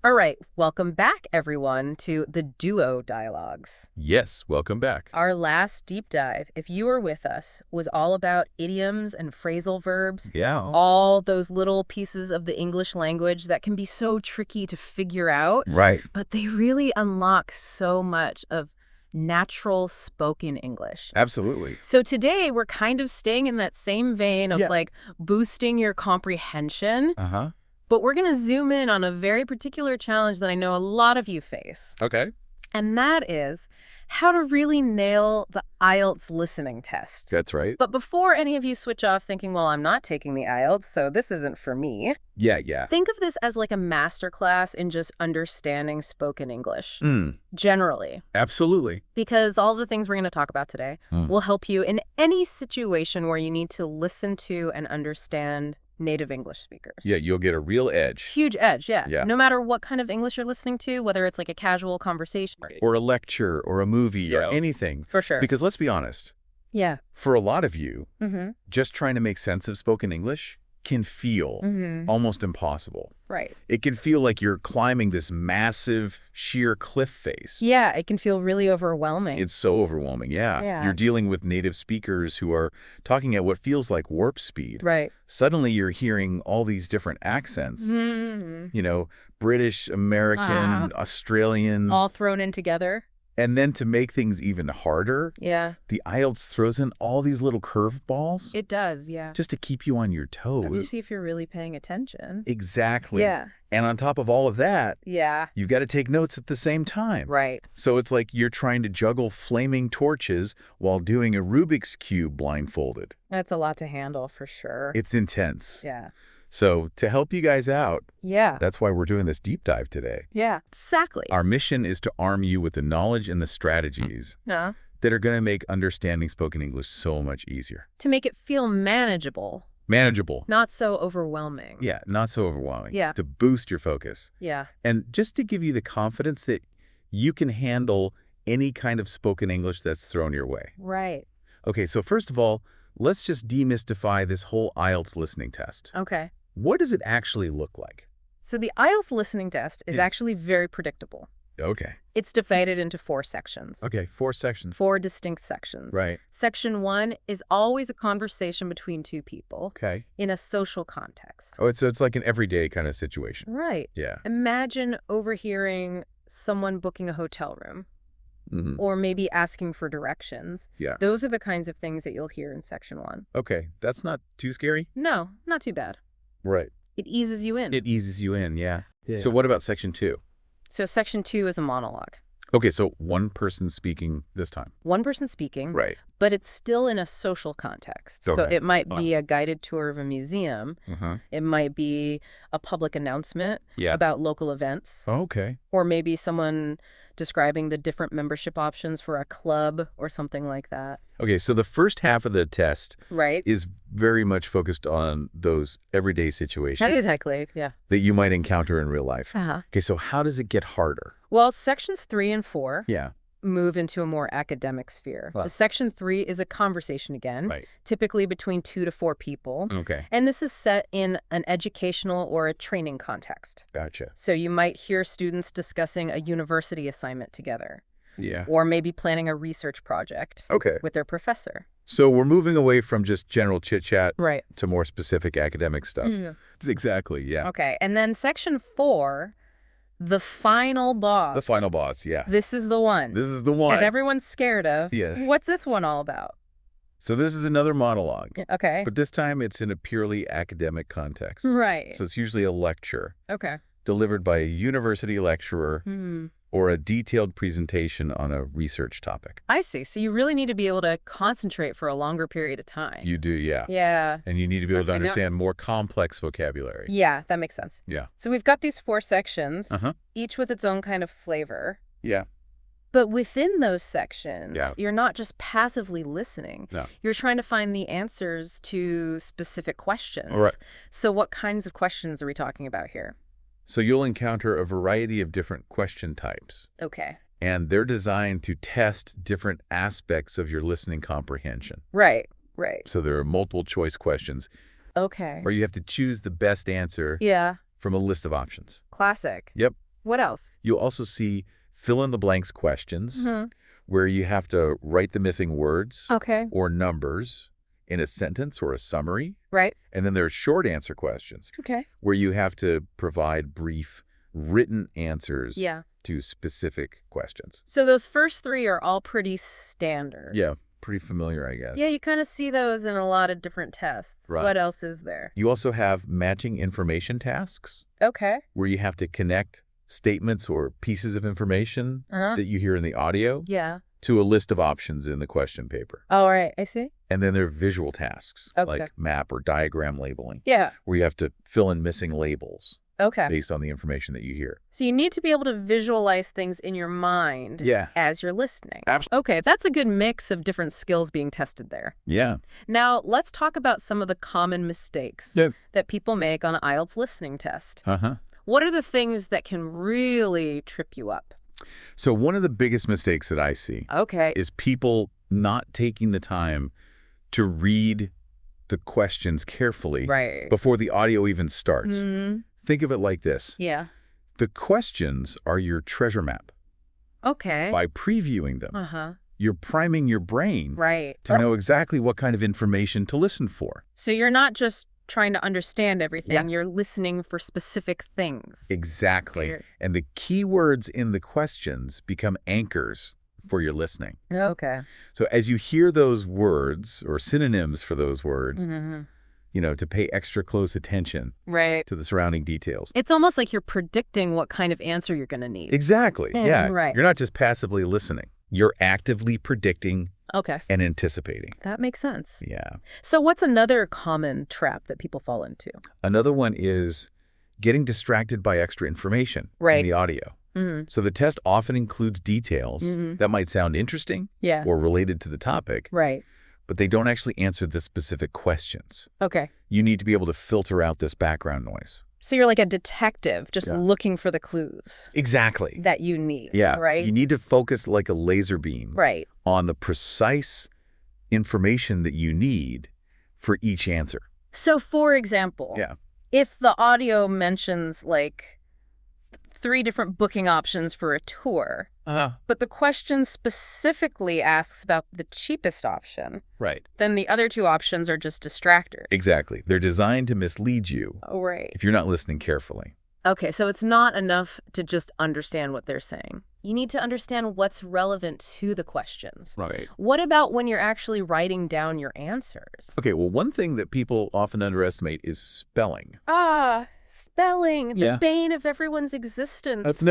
All right, welcome back, everyone, to the Duo Dialogues. Yes, welcome back. Our last deep dive, if you were with us, was all about idioms and phrasal verbs, Yeah. all those little pieces of the English language that can be so tricky to figure out, Right. but they really unlock so much of natural spoken English. Absolutely. So today, we're kind of staying in that same vein of Yeah. boosting your comprehension. Uh-huh. But we're going to zoom in on a very particular challenge that I know a lot of you face. Okay. And that is how to really nail the IELTS listening test. That's right. But before any of you switch off thinking, well, I'm not taking the IELTS, so this isn't for me, Yeah. think of this as like a masterclass in just understanding spoken English, Mm, generally. absolutely. Because all the things we're going to talk about today will help you in any situation where you need to listen to and understand native English speakers. Yeah, you'll get a real edge. Huge edge, yeah. Yeah. No matter what kind of English you're listening to, whether it's like a casual conversation. Or a lecture or a movie or anything. For sure. Because let's be honest, Yeah. for a lot of you, Mm-hmm. just trying to make sense of spoken English can feel almost impossible. Right. It can feel like you're climbing this massive, sheer cliff face. Yeah, it can feel really overwhelming. It's so overwhelming, yeah. Yeah. You're dealing with native speakers who are talking at what feels like warp speed. Right. Suddenly you're hearing all these different accents, you know, British, American, Australian. All thrown in together. And then to make things even harder, Yeah. the IELTS throws in all these little curveballs It does, yeah. just to keep you on your To toes. see if you're really paying attention. Exactly. Yeah. And on top of all of that, Yeah. you've got to take notes at the same time. Right. So it's like you're trying to juggle flaming torches while doing a Rubik's Cube blindfolded. That's a lot to handle for sure. It's intense. Yeah. So to help you guys out, Yeah. that's why we're doing this deep dive today. Yeah. Exactly. Our mission is to arm you with the knowledge and the strategies Yeah. that are going to make understanding spoken English so much easier. To make it feel manageable, Manageable. not so overwhelming. Yeah, not so overwhelming. Yeah. To boost your focus. Yeah. And just to give you the confidence that you can handle any kind of spoken English that's thrown your way. Right. Okay, so first of all, let's just demystify this whole IELTS listening test. Okay. What does it actually look like? So the IELTS listening test is Yeah. actually very predictable. Okay. It's divided into 4 sections. Okay, 4 sections. 4 distinct sections. Right. Section 1 is always a conversation between 2 people Okay. in a social context. Oh, it's like an everyday kind of situation. Right. Yeah. Imagine overhearing someone booking a hotel room Mhm. or maybe asking for directions. Yeah. Those are the kinds of things that you'll hear in section 1. Okay, that's not too scary. No, not too bad. Right. It eases you in. It eases you in, yeah. So what about section 2? So section 2 is a monologue. Okay, so one person speaking this time. One person speaking, Right. but it's still in a social context. So Okay. it might be a guided tour of a museum. Uh-huh. It might be a public announcement Yeah. about local events, Okay. or maybe someone describing the different membership options for a club or something like that. Okay, so the first half of the test Right? is very much focused on those everyday situations Exactly, yeah. that you might encounter in real life. Uh-huh. Okay, so how does it get harder? Well, sections 3 and 4 Yeah. move into a more academic sphere. Wow. So section 3 is a conversation again, Right. typically between 2 to 4 people. Okay. And this is set in an educational or a training context. Gotcha. So you might hear students discussing a university assignment together, Yeah. or maybe planning a research project Okay. with their professor. So we're moving away from just general chit-chat Right. to more specific academic stuff. Yeah. Exactly, yeah. Okay. And then section 4, the final boss. The final boss, yeah. This is the one. This is the one. that everyone's scared of. Yes. What's this one all about? So this is another monologue, Okay. but this time it's in a purely academic context. Right. So it's usually a lecture Okay. delivered by a university lecturer Hmm. or a detailed presentation on a research topic. I see. So you really need to be able to concentrate for a longer period of time. You do, yeah. Yeah. And you need to be able to Okay, now- understand more complex vocabulary. Yeah, that makes sense. Yeah. So we've got these 4 sections, Uh-huh. each with its own kind of flavor. Yeah. But within those sections, Yeah. you're not just passively listening. No. You're trying to find the answers to specific questions. All right. So what kinds of questions are we talking about here? So you'll encounter a variety of different question types, Okay. and they're designed to test different aspects of your listening comprehension. Right. Right. So there are multiple choice questions, Okay. or you have to choose the best answer Yeah. from a list of options. Classic. Yep. What else? You'll also see fill-in-the-blanks questions where you have to write the missing words or numbers in a sentence or a summary. Right. And then there are short answer questions where you have to provide brief written answers to specific questions. So those first three are all pretty standard. Yeah, pretty familiar, I guess. Yeah, you kind of see those in a lot of different tests. Right. What else is there? You also have matching information tasks where you have to connect statements or pieces of information that you hear in the audio to a list of options in the question paper. All right, I see. And then there are visual tasks like map or diagram labeling where you have to fill in missing labels based on the information that you hear. So you need to be able to visualize things in your mind as you're listening. Absolutely. Okay, that's a good mix of different skills being tested there. Yeah. Now, let's talk about some of the common mistakes that people make on an IELTS listening test. What are the things that can really trip you up? So one of the biggest mistakes that I see is people not taking the time to read the questions carefully before the audio even starts. Think of it like this. The questions are your treasure map. By previewing them, you're priming your brain to know exactly what kind of information to listen for. So you're not just trying to understand everything. You're listening for specific things. Exactly. And the key words in the questions become anchors for your listening. So as you hear those words or synonyms for those words, you know, to pay extra close attention to the surrounding details. It's almost like you're predicting what kind of answer you're going to need. Exactly. You're not just passively listening. You're actively predicting and anticipating. That makes sense. Yeah. So what's another common trap that people fall into? Another one is getting distracted by extra information in the audio. So the test often includes details that might sound interesting or related to the topic, but they don't actually answer the specific questions. You need to be able to filter out this background noise. So you're like a detective just looking for the clues. Exactly. That you need, right? You need to focus like a laser beam on the precise information that you need for each answer. So for example, if the audio mentions like 3 different booking options for a tour, but the question specifically asks about the cheapest option, then the other 2 options are just distractors. Exactly. They're designed to mislead you if you're not listening carefully. Okay, so it's not enough to just understand what they're saying. You need to understand what's relevant to the questions. What about when you're actually writing down your answers? Okay, well, one thing that people often underestimate is spelling. Spelling, the bane of everyone's existence.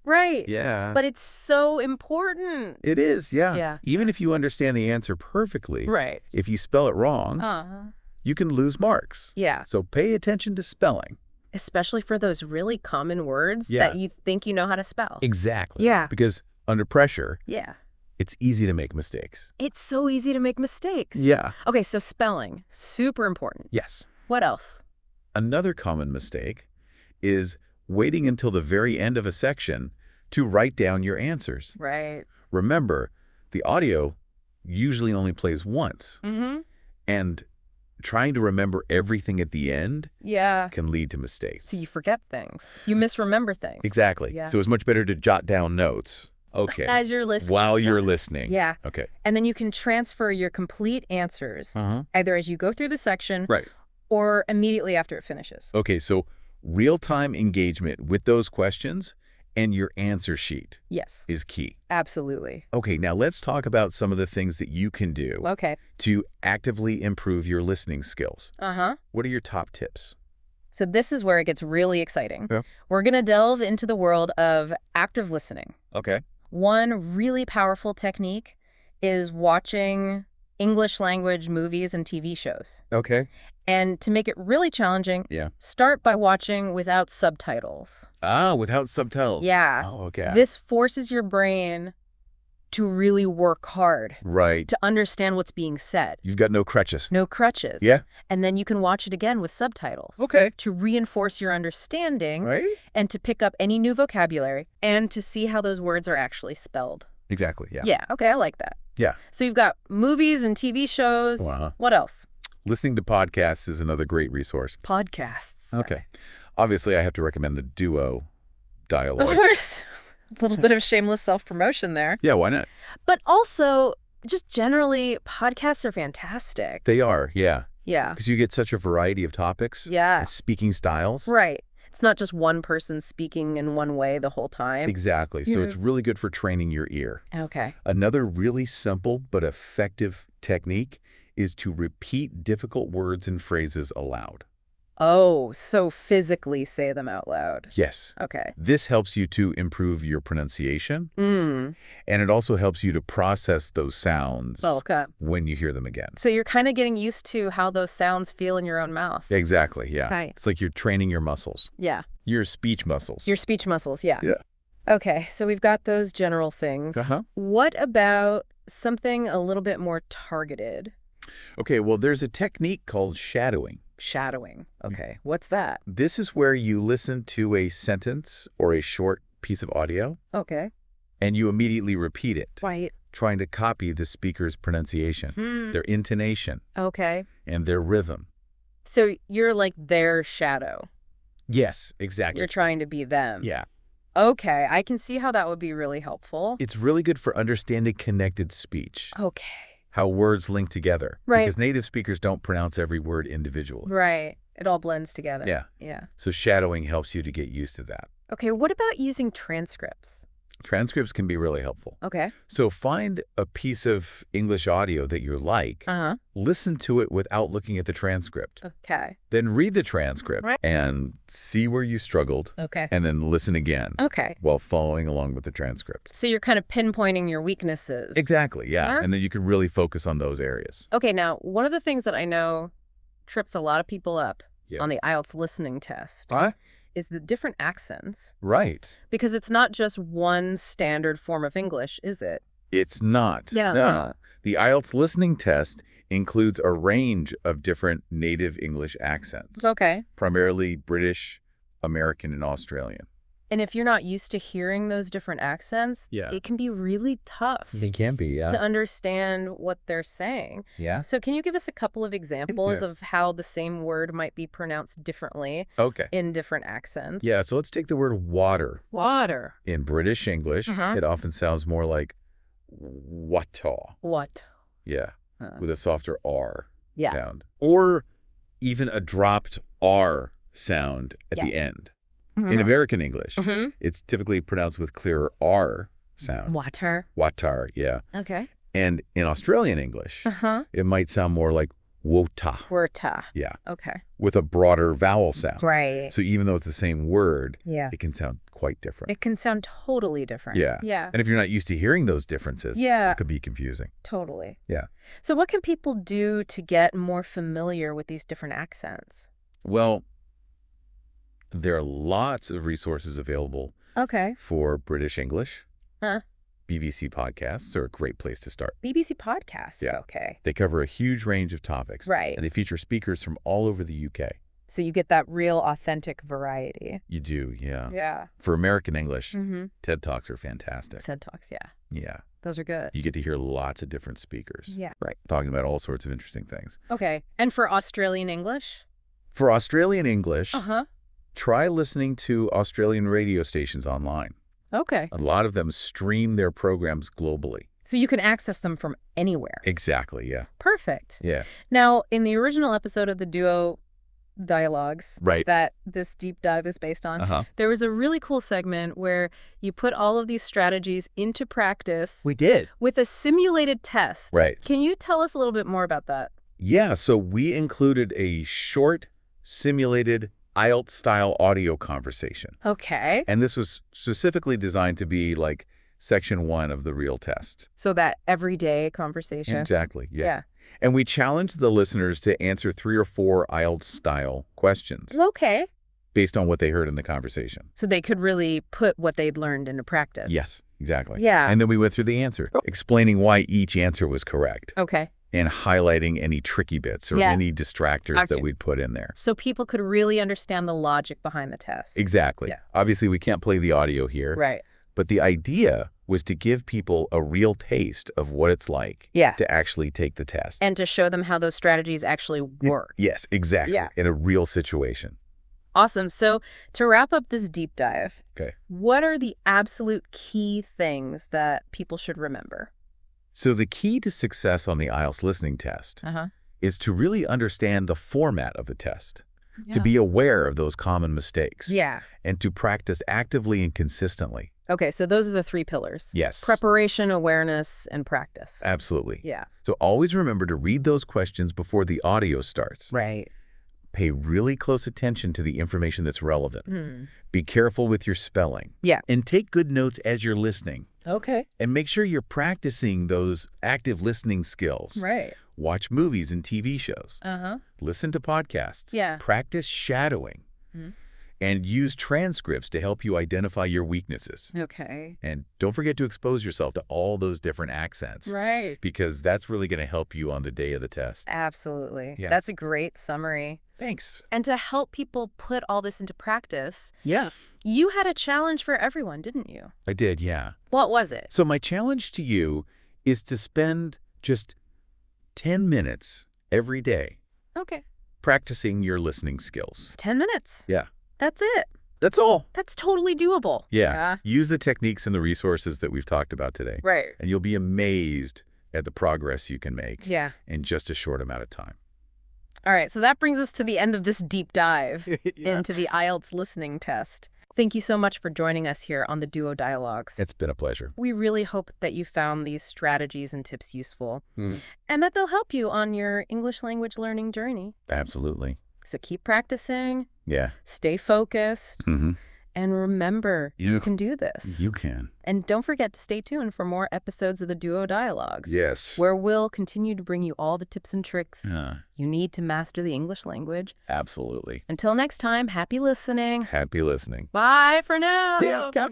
Right. But it's so important. It is, Even if you understand the answer perfectly, if you spell it wrong, you can lose marks. So pay attention to spelling. Especially for those really common words that you think you know how to spell. Exactly. Because under pressure, it's easy to make mistakes. It's so easy to make mistakes. Okay, so spelling, super important. Yes. What else? Another common mistake is waiting until the very end of a section to write down your answers. Remember, the audio usually only plays once. And trying to remember everything at the end can lead to mistakes. So you forget things. You misremember things. Exactly. So it's much better to jot down notes. As you're listening. While you're listening. Okay. And then you can transfer your complete answers either as you go through the section or immediately after it finishes. Okay, so real-time engagement with those questions and your answer sheet is key. Absolutely. Okay, now let's talk about some of the things that you can do to actively improve your listening skills. What are your top tips? So this is where it gets really exciting. We're going to delve into the world of active listening. One really powerful technique is watching English language movies and TV shows. And to make it really challenging, start by watching without subtitles. Without subtitles. This forces your brain to really work hard. To understand what's being said. You've got no crutches. No crutches. And then you can watch it again with subtitles. To reinforce your understanding and to pick up any new vocabulary and to see how those words are actually spelled. Exactly, Okay, I like that. So you've got movies and TV shows. What else? Listening to podcasts is another great resource. Podcasts. Obviously, I have to recommend the Duo dialogue. Of course. A little bit of shameless self-promotion there. Yeah, why not? But also, just generally, podcasts are fantastic. They are, yeah. Yeah. Because you get such a variety of topics. Yeah. And speaking styles. Right. It's not just one person speaking in one way the whole time. Exactly. So it's really good for training your ear. Okay. Another really simple but effective technique is to repeat difficult words and phrases aloud. Oh, so physically say them out loud. Yes. Okay. This helps you to improve your pronunciation, and it also helps you to process those sounds when you hear them again. So you're kind of getting used to how those sounds feel in your own mouth. Exactly, yeah. Okay. It's like you're training your muscles. Yeah. Your speech muscles. Your speech muscles, yeah. Yeah. Okay, so we've got those general things. What about something a little bit more targeted? Okay, well, there's a technique called shadowing. Shadowing. Okay. What's that? This is where you listen to a sentence or a short piece of audio. Okay. And you immediately repeat it. Right. Trying to copy the speaker's pronunciation, their intonation, and their rhythm. So you're like their shadow. Yes, exactly. You're trying to be them. Yeah. Okay. I can see how that would be really helpful. It's really good for understanding connected speech. Okay. How words link together. Right. Because native speakers don't pronounce every word individually. Right. It all blends together. Yeah. Yeah. So shadowing helps you to get used to that. Okay. What about using transcripts? Transcripts can be really helpful. Okay. So find a piece of English audio that you like, listen to it without looking at the transcript. Okay. Then read the transcript and see where you struggled. Okay. And then listen again. Okay. While following along with the transcript. So you're kind of pinpointing your weaknesses. Exactly, yeah. And then you can really focus on those areas. Okay, now, one of the things that I know trips a lot of people up on the IELTS listening test is the different accents. Right. Because it's not just one standard form of English, is it? It's not. Yeah. No. The IELTS listening test includes a range of different native English accents. Okay. Primarily British, American, and Australian. And if you're not used to hearing those different accents, it can be really tough. It can be, to understand what they're saying. Yeah. So can you give us a couple of examples of how the same word might be pronounced differently in different accents? Yeah, so let's take the word water. Water. In British English, it often sounds more like water. What? Yeah, with a softer R sound. Or even a dropped R sound at the end. In American English, it's typically pronounced with clearer R sound. Water. Water, yeah. Okay. And in Australian English, it might sound more like wota. Wota. Yeah. Okay. With a broader vowel sound. Right. So even though it's the same word, it can sound quite different. It can sound totally different. Yeah. Yeah. And if you're not used to hearing those differences, it could be confusing. Totally. Yeah. So what can people do to get more familiar with these different accents? Well, there are lots of resources available for British English. BBC podcasts are a great place to start. BBC podcasts? Yeah. Okay. They cover a huge range of topics. Right. And they feature speakers from all over the UK. So you get that real authentic variety. You do, yeah. Yeah. For American English, TED Talks are fantastic. TED Talks, yeah. Yeah. Those are good. You get to hear lots of different speakers. Yeah. Right. Talking about all sorts of interesting things. Okay. And for Australian English? For Australian English, try listening to Australian radio stations online. Okay. A lot of them stream their programs globally. So you can access them from anywhere. Exactly, yeah. Perfect. Yeah. Now, in the original episode of the Duo Dialogues that this deep dive is based on, there was a really cool segment where you put all of these strategies into practice. We did. With a simulated test. Right. Can you tell us a little bit more about that? Yeah, so we included a short simulated IELTS-style audio conversation. Okay. And this was specifically designed to be like section 1 of the real test. So that everyday conversation. Exactly, yeah. And we challenged the listeners to answer 3 or 4 IELTS-style questions. Okay. Based on what they heard in the conversation. So they could really put what they'd learned into practice. Yes, exactly. Yeah. And then we went through the answer, explaining why each answer was correct. Okay. And highlighting any tricky bits or any distractors that we'd put in there. So people could really understand the logic behind the test. Exactly. Yeah. Obviously, we can't play the audio here. Right. But the idea was to give people a real taste of what it's like to actually take the test. And to show them how those strategies actually work. Yes, exactly. Yeah. In a real situation. Awesome. So to wrap up this deep dive, what are the absolute key things that people should remember? So the key to success on the IELTS listening test is to really understand the format of the test, to be aware of those common mistakes, and to practice actively and consistently. Okay, so those are the 3 pillars. Yes. Preparation, awareness, and practice. Absolutely. Yeah. So always remember to read those questions before the audio starts. Right. Pay really close attention to the information that's relevant. Be careful with your spelling. Yeah. And take good notes as you're listening. Okay. And make sure you're practicing those active listening skills. Right. Watch movies and TV shows. Listen to podcasts. Yeah. Practice shadowing. And use transcripts to help you identify your weaknesses. Okay. And don't forget to expose yourself to all those different accents. Right. Because that's really going to help you on the day of the test. Absolutely. Yeah. That's a great summary. Thanks. And to help people put all this into practice, you had a challenge for everyone, didn't you? I did, yeah. What was it? So my challenge to you is to spend just 10 minutes every day practicing your listening skills. 10 minutes? Yeah. That's it. That's all. That's totally doable. Yeah. Use the techniques and the resources that we've talked about today. Right. And you'll be amazed at the progress you can make in just a short amount of time. All right, so that brings us to the end of this deep dive into the IELTS listening test. Thank you so much for joining us here on the Duo Dialogues. It's been a pleasure. We really hope that you found these strategies and tips useful and that they'll help you on your English language learning journey. Absolutely. So keep practicing. Yeah. Stay focused. And remember, you can do this. You can. And don't forget to stay tuned for more episodes of the Duo Dialogues. Yes. Where we'll continue to bring you all the tips and tricks you need to master the English language. Absolutely. Until next time, happy listening. Happy listening. Bye for now. Yeah.